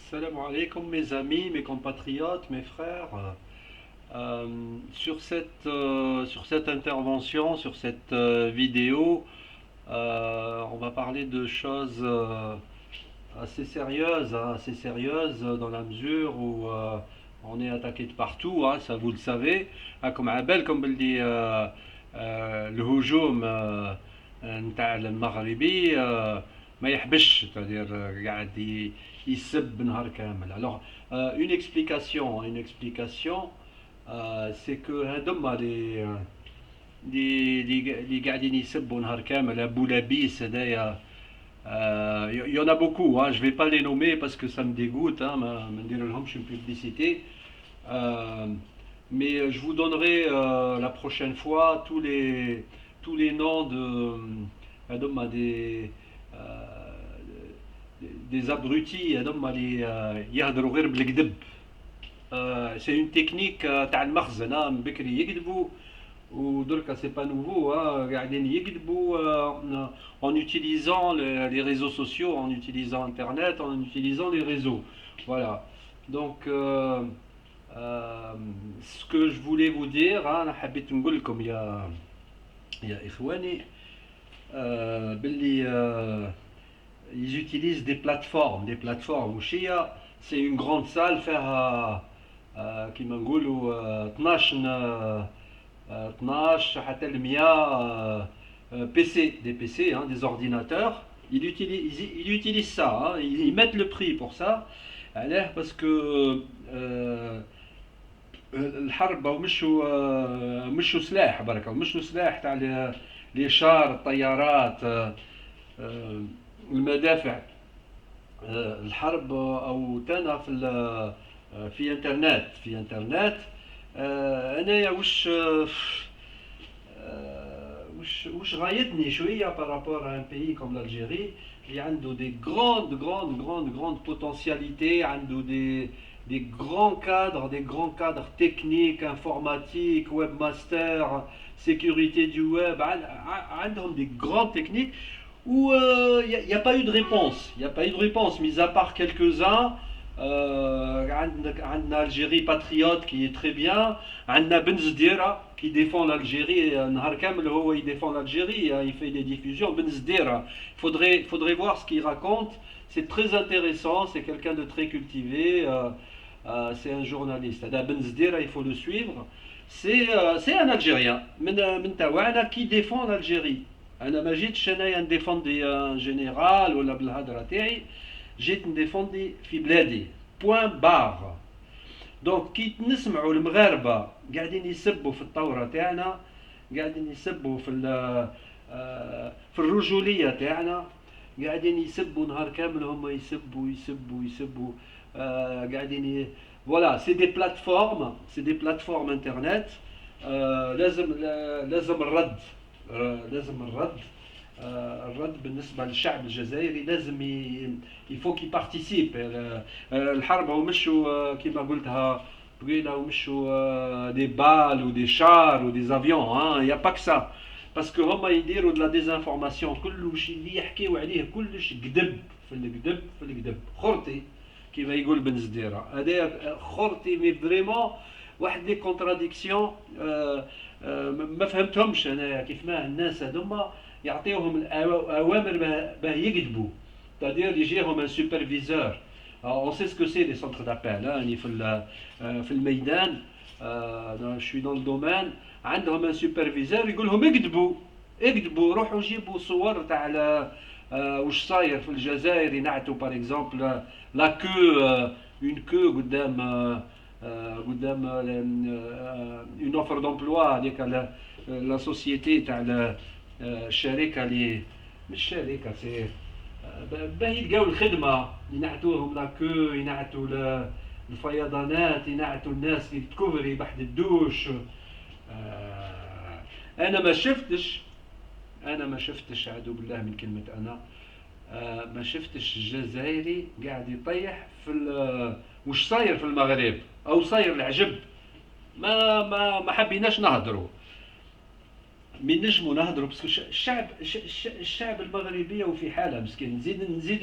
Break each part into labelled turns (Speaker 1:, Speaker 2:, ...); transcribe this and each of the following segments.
Speaker 1: Salam alaikum mes amis, mes compatriotes, mes frères. Sur cette intervention, sur cette vidéo, on va parler de choses assez sérieuses dans la mesure où on est attaqué de partout, hein, ça vous le savez. Comme عبال comme باللي الهجوم نتاع المغربي ما يحبش c'est-à-dire قاعد يسب نهار كامل. Alors une explication c'est que هذوما اللي قاعدين يسبوا نهار كامل ابو لبيس هدايا. Il y en a beaucoup, hein, je ne vais pas les nommer parce que ça me dégoûte, hein, je suis une publicité. Euh, mais je vous donnerai la prochaine fois tous les noms euh, des abrutis. يهضروا غير بالكذب. C'est une technique تاع المخزن. من بكري يكذبوا ودركا c'est pas nouveau. قاعدين يكذبوا en utilisant les réseaux sociaux, en utilisant internet, en utilisant les réseaux. Voilà. Donc ce que je voulais vous dire, أنا حبيت نقول لكم يا إخواني باللي ils utilisent des plateformes. وشيا c'est une grande salle فيها كيما نقولوا 12 حتى ل 100 PC, des PC, hein, des ordinateurs. Ils utilisent ça, hein, ils mettent le prix pour ça. Parce que الحرب مشوا سلاح بركة مشوا سلاح تاع لي شار الطيارات المدافع. الحرب او تانا في انترنت. انايا وش غايتني شويه بارابور à un pays comme l'Algérie اللي عنده des grandes potentialités, عنده des grands cadres techniques, informatiques, webmaster, sécurité du web, عندهم des grandes techniques où il n'y a pas eu de réponse. Il n'y a pas eu de réponse, mis à part quelques-uns. عندنا Algérie patriote qui est très bien. عندنا Ben Zdira qui défend l'Algérie. نهار كامل هو il défend l'Algérie. Il fait des diffusions. Ben Zdira. Faudrait voir ce qu'il raconte. C'est très intéressant. C'est quelqu'un de très cultivé. C'est un journaliste. Ben Zdira, il faut le suivre. C'est un Algérien. من تاعنا qui défend l'Algérie. انا ما جيتش انايا نديفوندي ان جينيرال ولا بالهضره تاعي. جيت نديفوندي في بلادي بوان بار. دونك كي نسمعوا المغاربه قاعدين يسبوا في الثوره تاعنا، قاعدين يسبوا في الرجوليه تاعنا، قاعدين يسبوا نهار كامل. هم يسبوا قاعدين فوالا. سي دي بلاتفورم انترنت. لازم الرد. الرد بالنسبه للشعب الجزائري لازم يفو كي بارتيسيب. الحرب ومشوا كيما قلتها بقينا ومشوا دي بال ودي شار ودي زافيون. يا با كسا باسكو هما يديروا دو لا ديزانفورماسيون. كلش اللي يحكيو عليه كلش كذب في الكذب خرطي كيما يقول بن زديره. هذا خرطي مي فريمون واحد لي كونتراديكسيون. ما فهمتهمش انا كيف ما الناس هذوما يعطيوهم الاوامر باه يكذبوا. تادير يجيهم ان سوبرفيزور. On sait ce que c'est les centres d'appel. يعني في الميدان. je suis dans le domaine. عندهم un superviseur يقول لهم اكذبوا روحوا جيبوا صور تاع وش صاير في الجزائر. ينعتوا باغ اكزومبل لا كو اون كو قدام اون اوفر دومبلوا هذيك لا سوسيتي تاع الشركه اللي مش شركه سي باه يلقاو الخدمه. ينعتوهم لاكو، ينعتوا الفيضانات، ينعتوا الناس اللي تكفري بحد الدوش. انا ما شفتش اعوذ بالله من كلمه انا. ما شفتش الجزائري قاعد يطيح وش صاير في المغرب او صاير العجب. ما حبيناش نهضروا. من نجموا نهضروا باسكو الشعب المغربي وفي حاله مسكين،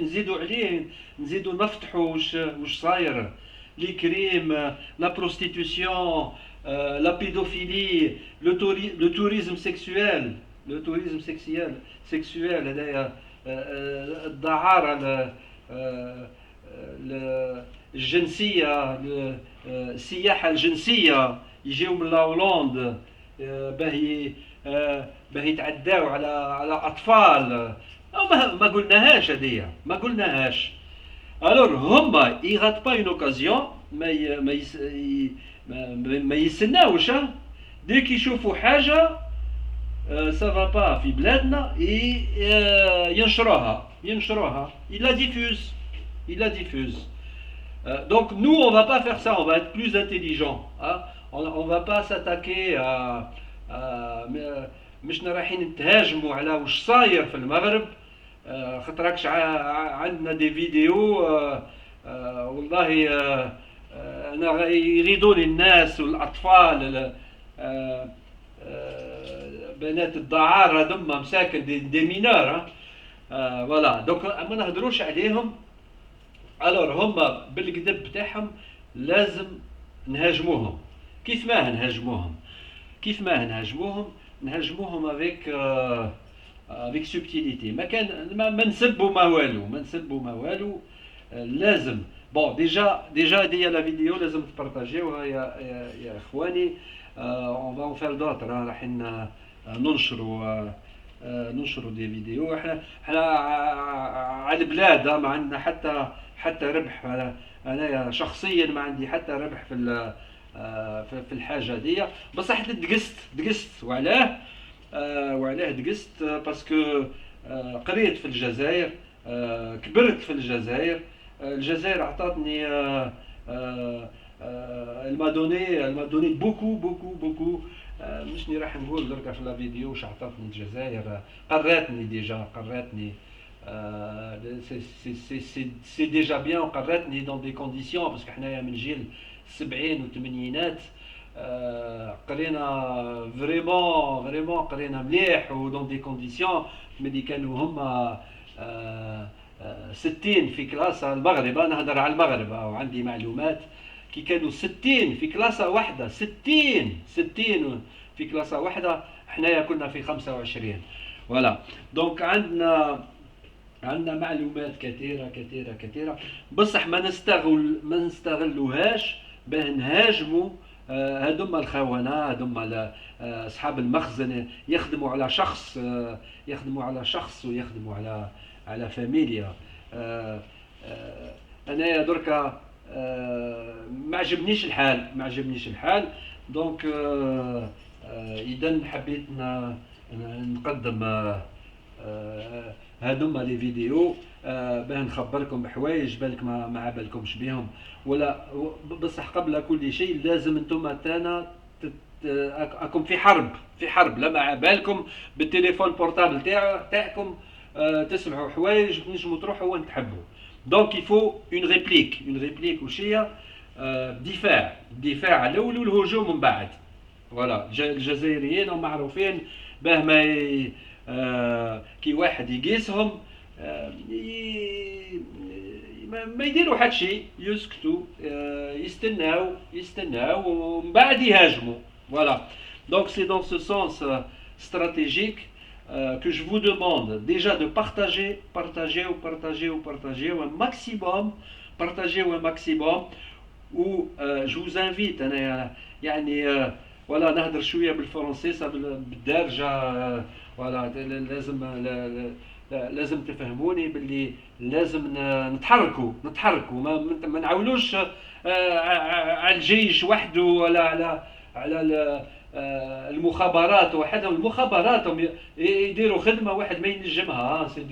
Speaker 1: نزيدوا عليه، نزيدوا نفتحوا واش صاير، لي كريم، لا بروستيتيسيون، لا بيدوفيلي، لو توريزم سيكسويل، لو توريزم سيكسويل هذايا، الدعاره، الجنسيه، السياحه الجنسيه، يجيو من لا هولندا باهي باهي يتعداو على اطفال. ما قلناهاش هذيا، ما قلناهاش. الور هما يغات با اون اوكازيون، ما ي... ما, يس... ي... ما يستناوش ديك يشوفوا حاجه سافا با في بلادنا ينشروها il la diffuse, il la diffuse. Donc nous, on va pas faire ça, on va être plus intelligent. Hein. On va pas s'attaquer مش رايحين نتهاجموا على وش صاير في المغرب. خاطركش عندنا دي فيديو والله انا يغيظوني الناس والاطفال، بنات الدعار هذوما مساكن دي مينور. فوالا دونك ما نهضروش عليهم. الور هما بالكذب بتاعهم لازم نهاجموهم. كيف ما نهاجموهم، كيف ما نهاجموهم، نهاجموهم افيك سوبتيليتي. ما كان ما نسبوا ما والو، ما نسبوا ما والو. لازم بون ديجا دي لا فيديو لازم تبارطاجيوها يا اخواني. اون فا فير دوتر، راح ننشروا ننشروا دي فيديو. احنا على البلاد ما عندنا حتى ربح. انا شخصيا ما عندي حتى ربح في الحاجه دي، بصح دقست وعلاه. وعلاه دقست باسكو قريت في الجزائر، كبرت في الجزائر. الجزائر عطاتني المادوني بوكو. مشني راح نقول دركا في لا فيديو واش عطاتني الجزائر. قراتني ديجا، قراتني سي ديجا بيان، وقراتني دون دي كونديسيون باسكو حنايا من جيل السبعين والثمانينات. قرينا فريمون قرينا مليح ودون دي كونديسيون. ملي كانوا هما 60 في كلاسة المغرب، انا نهضر على المغرب وعندي معلومات، كي كانوا 60 في كلاسة واحدة، 60 في كلاسة واحدة، حنايا كنا في 25. فوالا دونك عندنا معلومات كثيرة بصح ما نستغلوهاش باه نهاجموا هذوما الخونة، هذوما اصحاب المخزن، يخدموا على شخص، ويخدموا على فاميليا. انايا دركا ما عجبنيش الحال. دونك اذا حبيت نقدم هذوما لي فيديو باه نخبركم بحوايج بالك ما عبالكمش بهم. ولا بصح قبل كل شيء لازم انتم تانا اكم في حرب. لا ما عبالكم بالتليفون بورتابل تاعكم تسمعوا حوايج تنجموا تروحوا وين تحبوا. دونك يفو اون ريبليك وش هي؟ دفاع الاول والهجوم من بعد. فوالا الجزائريين هم معروفين باه ما كي واحد يقيسهم ما يديروا حتى شيء، يسكتوا، يستناو ومن بعد يهاجموا. Voilà. Donc c'est dans ce sens stratégique que je vous demande déjà de partager au maximum. Partagez au maximum. Ou je vous invite يعني voilà نهدر شويه بالفرنسي بالدارجه. voilà لازم تفهموني باللي لازم نتحركوا ما نعولوش على الجيش وحده ولا على المخابرات وحدهم. المخابرات يديروا خدمه واحد ما ينجمها. سي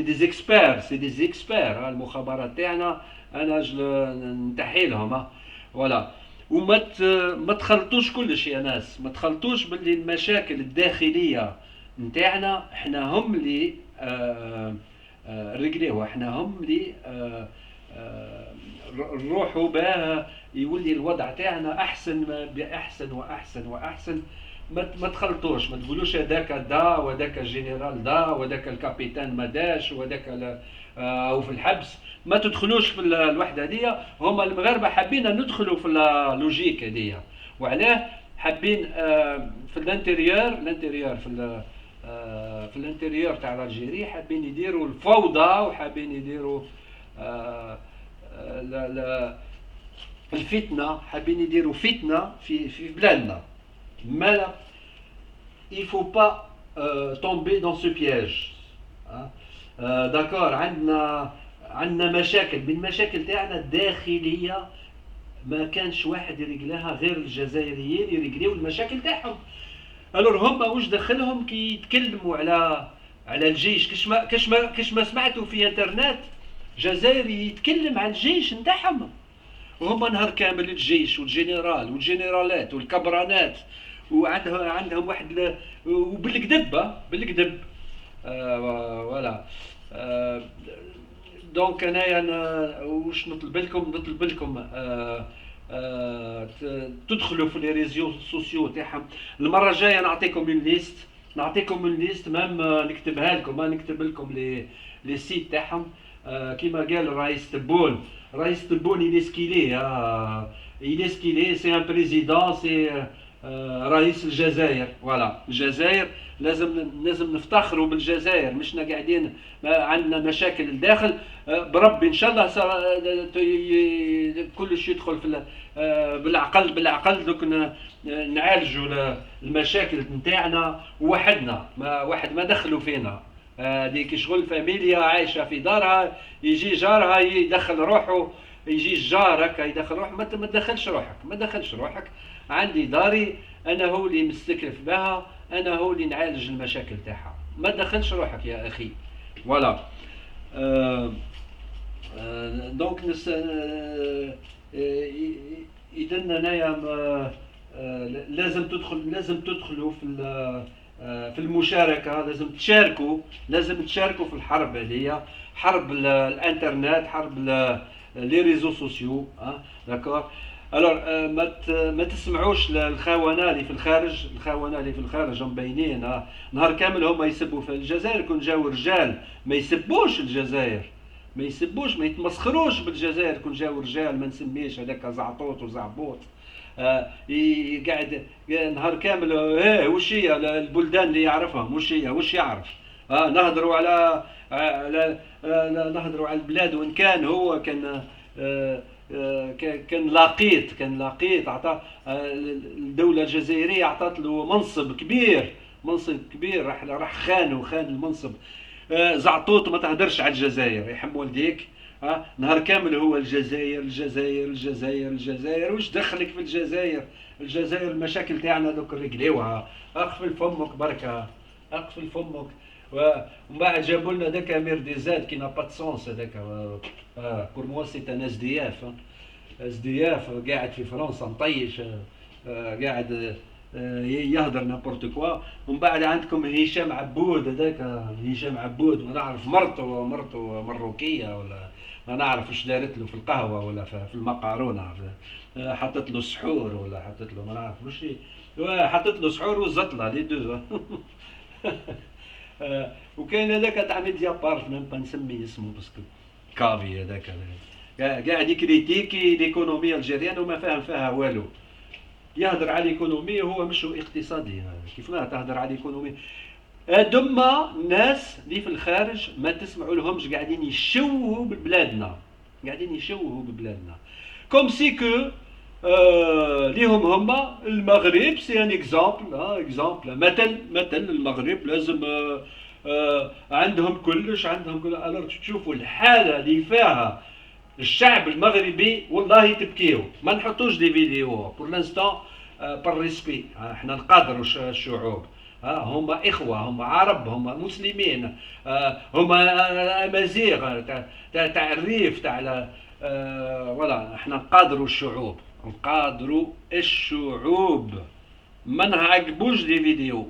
Speaker 1: دي اكسبير المخابرات تاعنا، انا نتحي لهم. فوالا وما تخلطوش كلش يا ناس، ما تخلطوش باللي المشاكل الداخليه نتاعنا احنا هم اللي رجليها، احنا هم اللي نروحوا باه يولي الوضع تاعنا احسن واحسن. ما تخلطوش، ما تقولوش هذاك دا وهذاك الجنرال دا وهذاك الكابيتان ما داش وهذاك او في الحبس. ما تدخلوش في الوحده هذه. هما المغاربه حابين ندخلوا في اللوجيك هذه. وعلاه حابين في الانتيريور في الانتيريور تاع الجيري حابين يديروا الفوضى وحابين يديروا آه، الفتنه، حابين يديروا فتنه في بلادنا. ما il faut pas tomber dans ce piège. داكور، عندنا مشاكل، من المشاكل تاعنا الداخليه ما كانش واحد يرجلها غير الجزائريين يرجليو المشاكل تاعهم. الور هما واش دخلهم كي يتكلموا على الجيش؟ كش ما سمعتوا في انترنت جزائري يتكلم عن الجيش نتاعهم، وهم نهار كامل الجيش والجنرال والجنرالات والكبرانات، وعندهم واحد وبالكذب بالكذب. فوالا. دونك انا واش نطلب لكم تدخلوا في لي ريزيو سوسيو تاعهم. المره الجايه نعطيكم اون ليست ميم نكتبها لكم، ما نكتب لكم لي سيت تاعهم. كيما قال رئيس تبون il est سي ان بريزيدون، سي رئيس الجزائر. فوالا، الجزائر لازم نفتخروا بالجزائر، مشنا قاعدين عندنا مشاكل الداخل. بربي ان شاء الله كل شيء يدخل في بالعقل دوك نعالجوا المشاكل نتاعنا وحدنا، واحد ما دخلوا فينا. ديك شغل فاميليا عايشه في دارها، يجي جارها يدخل روحه، يجي الجار هكا يدخل روحه. ما تدخلش روحك. عندي داري انا هو اللي مستكلف بها، انا هو اللي نعالج المشاكل تاعها. ما تدخلش روحك يا اخي. فوالا. دونك اذا انايا لازم تدخلوا في المشاركه، لازم تشاركوا في الحرب هذه، حرب الانترنت، حرب لي ريزو سوسيو. داكور. الور ما تسمعوش للخونه اللي في الخارج هم باينين. نهار كامل هما يسبوا في الجزائر. كون جاو رجال ما يسبوش الجزائر، ما يتمسخروش بالجزائر. كون جاو رجال ما نسميش هذاك زعطوط وزعبوط قاعد نهار كامل. وش هي البلدان اللي يعرفهم؟ وش يعرف؟ نهضروا نهضروا على البلاد. وان كان هو كان لقيط عطى الدولة الجزائرية، عطات له منصب كبير. راح خان المنصب. زعطوط ما تهدرش على الجزائر يحم والديك. نهار كامل هو الجزائر. وش دخلك في الجزائر المشاكل تاعنا دوك رجليوها. اقفل فمك بركة، اقفل فمك. ومن بعد جابوا لنا داك امير دي زاد كي نا با سونس هذاك. بور موا سي ان اس دي اف قاعد في فرنسا مطيش، قاعد يهدر نابورت كوا. ومن بعد عندكم هشام عبود، ما نعرف مرته مروكيه ولا ما نعرف ايش دارت له في القهوه ولا في المقارونه. حطت له سحور ولا حطت له ما نعرف وش، حطت له سحور وزطله لي دو. وكاين هذاك تاع ميديا بارت ميم با نسمي اسمه باسكو كافي هذاك قاعد يكريتيكي ليكونومي الجيريان وما فاهم فيها والو. يهدر على الايكونومي وهو مش اقتصادي. كيف ما تهدر على الايكونومي؟ هادوما الناس اللي في الخارج ما تسمعوا لهمش، قاعدين يشوهوا ببلادنا، كوم سي كو ليهم هما المغرب سي ان اكزامبل. مثل المغرب لازم عندهم كلش. الوغ تشوفوا الحاله اللي فيها الشعب المغربي والله تبكيو. ما نحطوش دي فيديو بور لانستون بار ريسبي. احنا نقدروا الشعوب. هما اخوه، هما عرب، هما مسلمين، هما امازيغ تاع الريف تاع ولا. احنا نقدروا الشعوب. ما نعجبوش دي فيديو.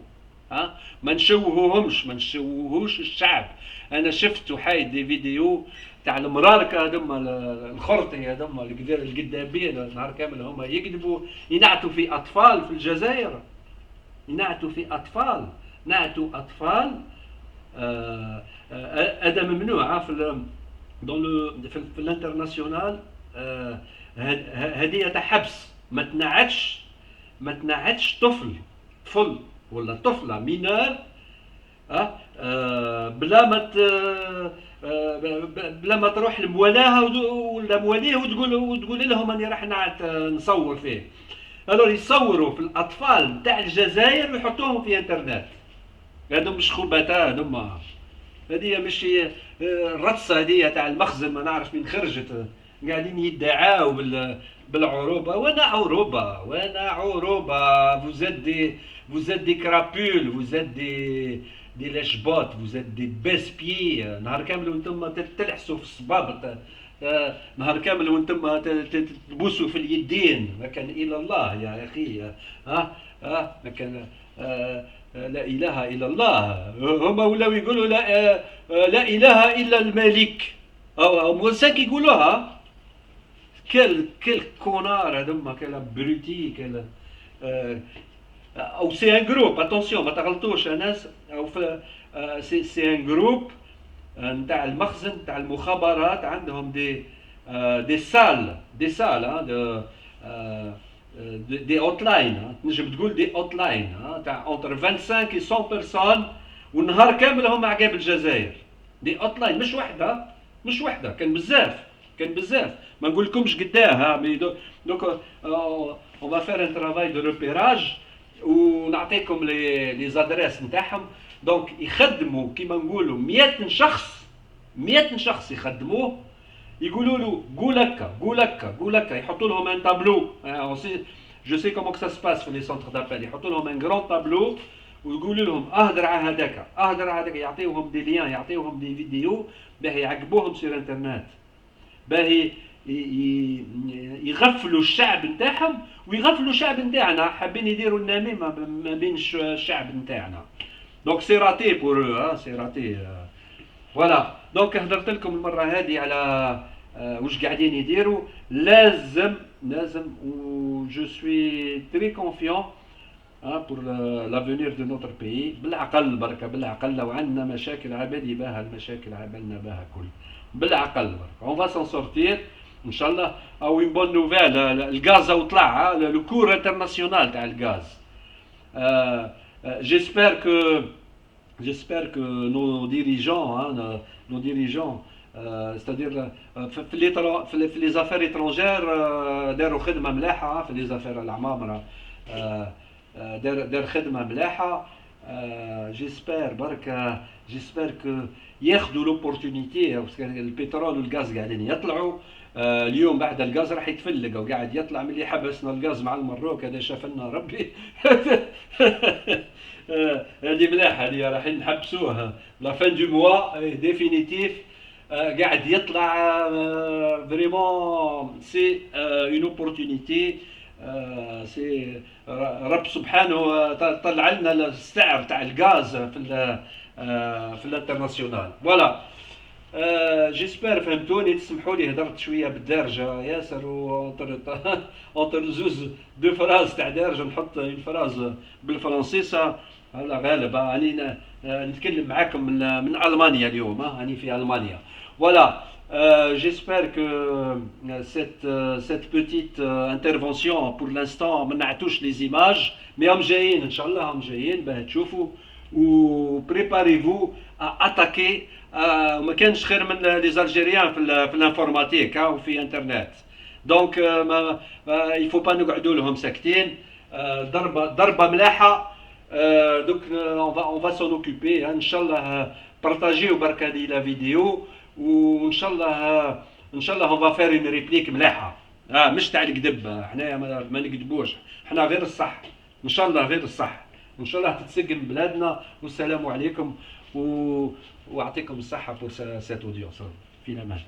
Speaker 1: ما نشوهوش الشعب. انا شفت وحايد دي فيديو تاع المراركه هذوما الخرطي هذوما القدابين نهار كامل هما يكذبوا ينعتوا في اطفال في الجزائر. نعتوا في اطفال، نعتوا اطفال. هذا ممنوع في دون في الانترناسيونال. هذه تاع حبس، ما تنعتش طفل ولا طفله مينور، بلا ما بلا ما تروح لمولاها ولا مواليه وتقول لهم اني راح نصور فيه. الو يصوروا في الاطفال نتاع الجزائر ويحطوهم في انترنت. هذو مش خبثاء، هذه مش الرصه هذه تاع المخزن، ما نعرف من خرجت. قاعدين يدعاوا بالعروبه. وانا عروبه vous êtes des crapules, vous êtes des lèche-bottes, vous êtes des baisse-pieds. نهار كامل وانتم تلحسوا في الصبابط، نهار كامل وانتم تبوسوا في اليدين. ما كان الا الله يا اخي. ما كان لا اله الا الله. هما ولاو يقولوا لا اله الا الملك، او موساك يقولوها. كل كونار هذوما، كل بروتي، كل او سي ان جروب. اتونسيون ما تغلطوش الناس. او سي ان جروب نتاع المخزن نتاع المخابرات. عندهم دي سال دي اوت لاين. تنجم تقول دي اوت لاين تاع اونتر 25 و 100 بيرسون، والنهار كامل هم عقاب الجزائر. دي اوت لاين مش وحده، كان بزاف. ما نقولكمش قداه. دوك اون فا فير ان ترافاي دو ريبيراج ونعطيكم لي زادريس نتاعهم. دونك يخدموا كيما نقولوا 100 شخص يخدموه. يقولوا له قول هكا. يحطوا لهم ان تابلو. جو سي كومون سا سباس في لي سونتر دابيل. يحطوا لهم ان غران تابلو ويقولوا لهم اهدر على هذاك. يعطيوهم دي ليان، يعطيوهم دي فيديو باه يعقبوهم سير انترنت، باه يغفلوا الشعب نتاعهم ويغفلوا الشعب نتاعنا. حابين يديروا النميمه ما بين الشعب نتاعنا. دونك سي راتي بور سي راتي. فوالا. دونك هضرت لكم المره هذه على واش قاعدين يديروا. لازم و جو سوي تري كونفيون بور لافونير دو نوتر بيي. بالعقل بركه، بالعقل. لو عندنا مشاكل عبادي بها المشاكل عملنا بها كل. بالعقل بركه اون فا سون سورتير ان شاء الله. او اون بون نوفيل، الغاز او طلع لو كور انترناسيونال تاع الغاز. J'espère que nos dirigeants, c'est-à-dire في les affaires étrangères داروا خدمة ملاحة. في les affaires العمامرة دار خدمة ملاحة. j'espère que ياخذوا l'opportunité. البترول والغاز قاعدين يطلعوا. اليوم بعد الغاز راح يتفلق وقاعد يطلع. ملي حبسنا الغاز مع المروك هذا شاف لنا ربي. هذه ملاحة، هذه راح نحبسوها لا فان دو موا ديفينيتيف. قاعد يطلع فريمون. سي اون اوبورتونيتي. سي رب سبحانه طلع لنا السعر تاع الغاز في الانترناسيونال. فوالا. جيسبر فهمتوني. تسمحوا لي هدرت شويه بالدارجه ياسر، اونتر زوز دو فراز تاع دارجه نحط اون فراز بالفرنسيسه. هلا غالب راني نتكلم معاكم من المانيا اليوم. راني في المانيا. فوالا. j'espère que cette petite intervention pour l'instant ما نعتوش les images، mais هم جايين ان شاء الله. هم جايين باه تشوفوا و préparez-vous à attaquer. ما كانش خير من لي زالجيريان في الانفورماتيك وفي انترنت. دونك il faut pas نقعدوا لهم ساكتين. ضربه ملاحه. دوك on va s'en occuper ان شاء الله. بارطاجيو برك هذه لا فيديو وان شاء الله on va faire une réplique ملاحه. مش تاع الكذب. حنايا ما نكذبوش، حنا غير الصح. ان شاء الله غير الصح. ان شاء الله تتسقم بلادنا. والسلام عليكم واعطيكم الصحه pour cette audience. في الامان.